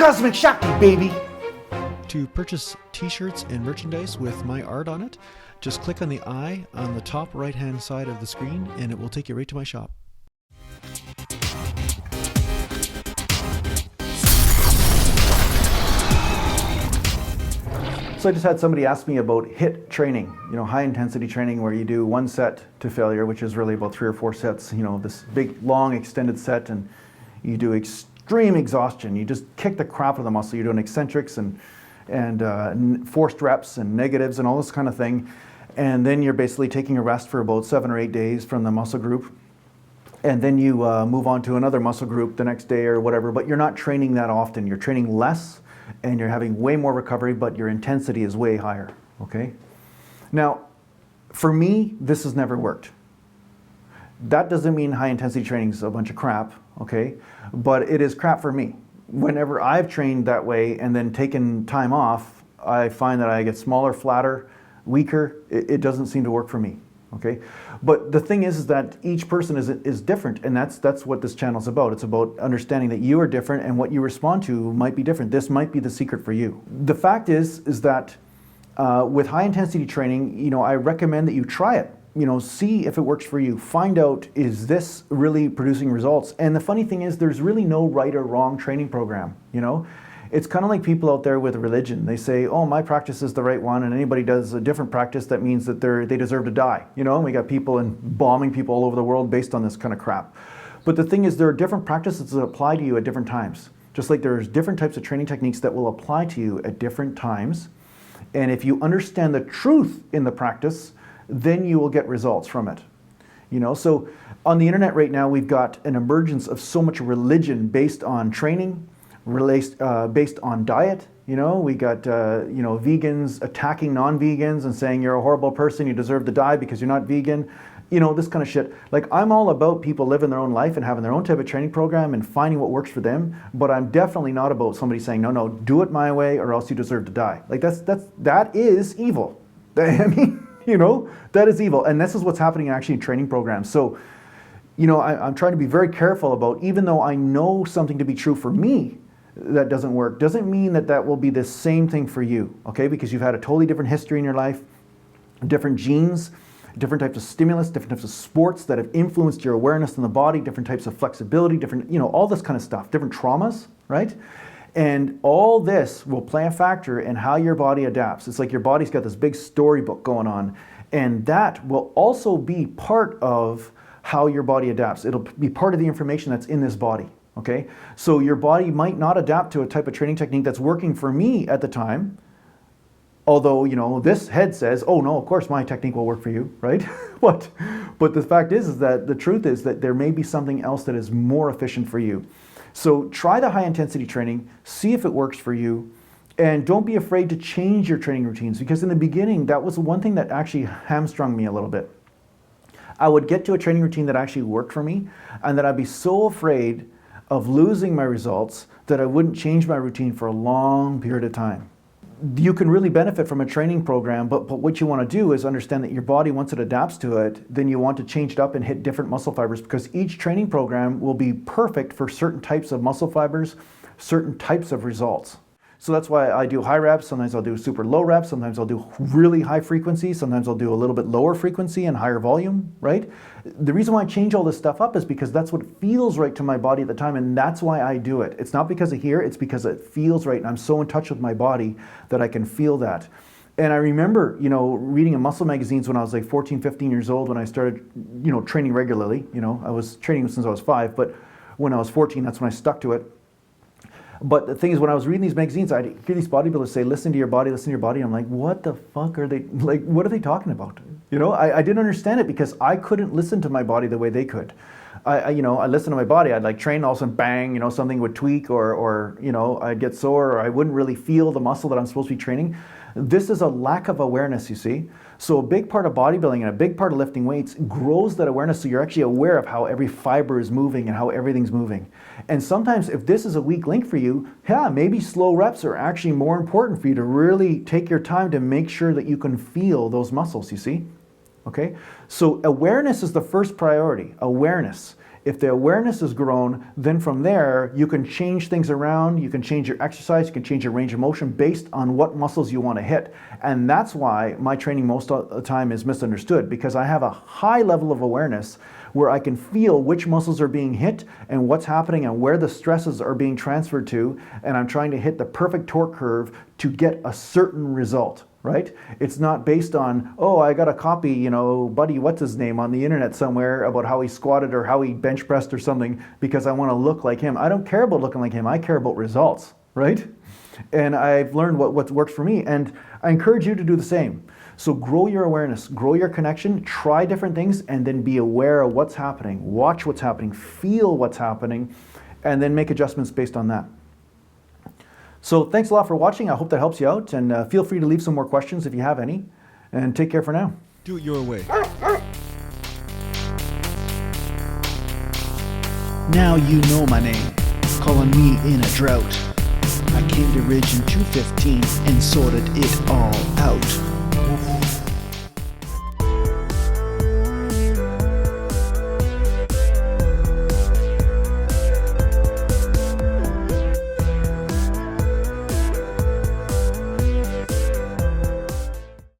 Cosmic Shakti, baby! To purchase t-shirts and merchandise with my art on it, just click on the eye on the top right hand side of the screen and it will take you right to my shop. So I just had somebody ask me about HIIT training, high intensity training where you do one set to failure, which is really about 3 or 4 sets, this big, long, extended set, and you do extreme exhaustion. You just kick the crap out of the muscle. You're doing eccentrics and forced reps and negatives and all this kind of thing. And then you're basically taking a rest for about 7 or 8 days from the muscle group. And then you move on to another muscle group the next day or whatever, but you're not training that often. You're training less and you're having way more recovery, but your intensity is way higher, okay? Now, for me, this has never worked. That doesn't mean high intensity training is a bunch of crap, okay? But it is crap for me. Whenever I've trained that way and then taken time off, I find that I get smaller, flatter, weaker. It doesn't seem to work for me, okay? But the thing is that each person is different, and that's what this channel is about. It's about understanding that you are different and what you respond to might be different. This might be the secret for you. The fact is that with high intensity training, I recommend that you try it. See if it works for you. Find out, is this really producing results? And the funny thing is, there's really no right or wrong training program, It's kind of like people out there with religion. They say, oh, my practice is the right one, and anybody does a different practice, that means that they deserve to die. And we got people bombing people all over the world based on this kind of crap. But the thing is, there are different practices that apply to you at different times. Just like there's different types of training techniques that will apply to you at different times. And if you understand the truth in the practice, then you will get results from it. So on the internet right now, we've got an emergence of so much religion based on training, based on diet. We got vegans attacking non-vegans and saying you're a horrible person, you deserve to die because you're not vegan. This kind of shit. Like, I'm all about people living their own life and having their own type of training program and finding what works for them, but I'm definitely not about somebody saying, no, do it my way or else you deserve to die. Like, that is evil. I mean, that is evil. And this is what's happening actually in training programs. So, I'm trying to be very careful about, even though I know something to be true for me that doesn't work, doesn't mean that will be the same thing for you, okay? Because you've had a totally different history in your life, different genes, different types of stimulus, different types of sports that have influenced your awareness in the body, different types of flexibility, different, all this kind of stuff, different traumas, right? And all this will play a factor in how your body adapts. It's like your body's got this big storybook going on, and that will also be part of how your body adapts. It'll be part of the information that's in this body, okay? So your body might not adapt to a type of training technique that's working for me at the time, although, this head says, oh no, of course my technique will work for you, right? But the fact is that the truth is that there may be something else that is more efficient for you. So try the high intensity training, see if it works for you, and don't be afraid to change your training routines, because in the beginning, that was one thing that actually hamstrung me a little bit. I would get to a training routine that actually worked for me, and that I'd be so afraid of losing my results that I wouldn't change my routine for a long period of time. You can really benefit from a training program, but what you want to do is understand that your body, once it adapts to it, then you want to change it up and hit different muscle fibers, because each training program will be perfect for certain types of muscle fibers, certain types of results. So that's why I do high reps, sometimes I'll do super low reps, sometimes I'll do really high frequency, sometimes I'll do a little bit lower frequency and higher volume, right? The reason why I change all this stuff up is because that's what feels right to my body at the time, and that's why I do it. It's not because of here, it's because it feels right, and I'm so in touch with my body that I can feel that. And I remember, reading in muscle magazines when I was like 14, 15 years old, when I started, training regularly. I was training since I was 5, but when I was 14, that's when I stuck to it. But the thing is, when I was reading these magazines, I'd hear these bodybuilders say, listen to your body, listen to your body. I'm like, what the fuck are they, like, what are they talking about? I didn't understand it because I couldn't listen to my body the way they could. I listened to my body. I'd like train, all of a sudden, bang, something would tweak or I'd get sore, or I wouldn't really feel the muscle that I'm supposed to be training. This is a lack of awareness, you see. So a big part of bodybuilding and a big part of lifting weights grows that awareness, so you're actually aware of how every fiber is moving and how everything's moving. And sometimes if this is a weak link for you, maybe slow reps are actually more important for you to really take your time to make sure that you can feel those muscles, you see? Okay? So awareness is the first priority, awareness. If the awareness is grown, then from there, you can change things around, you can change your exercise, you can change your range of motion based on what muscles you want to hit. And that's why my training most of the time is misunderstood, because I have a high level of awareness where I can feel which muscles are being hit and what's happening and where the stresses are being transferred to, and I'm trying to hit the perfect torque curve to get a certain result, right? It's not based on, oh, I got a copy, Buddy, what's his name, on the internet somewhere about how he squatted or how he bench pressed or something because I want to look like him. I don't care about looking like him, I care about results, right? And I've learned what works for me, and I encourage you to do the same. So grow your awareness, grow your connection, try different things, and then be aware of what's happening. Watch what's happening, feel what's happening, and then make adjustments based on that. So thanks a lot for watching. I hope that helps you out, and feel free to leave some more questions if you have any. And take care for now. Do it your way. Now you know my name, calling me in a drought. I came to Ridge in 215 and sorted it all out.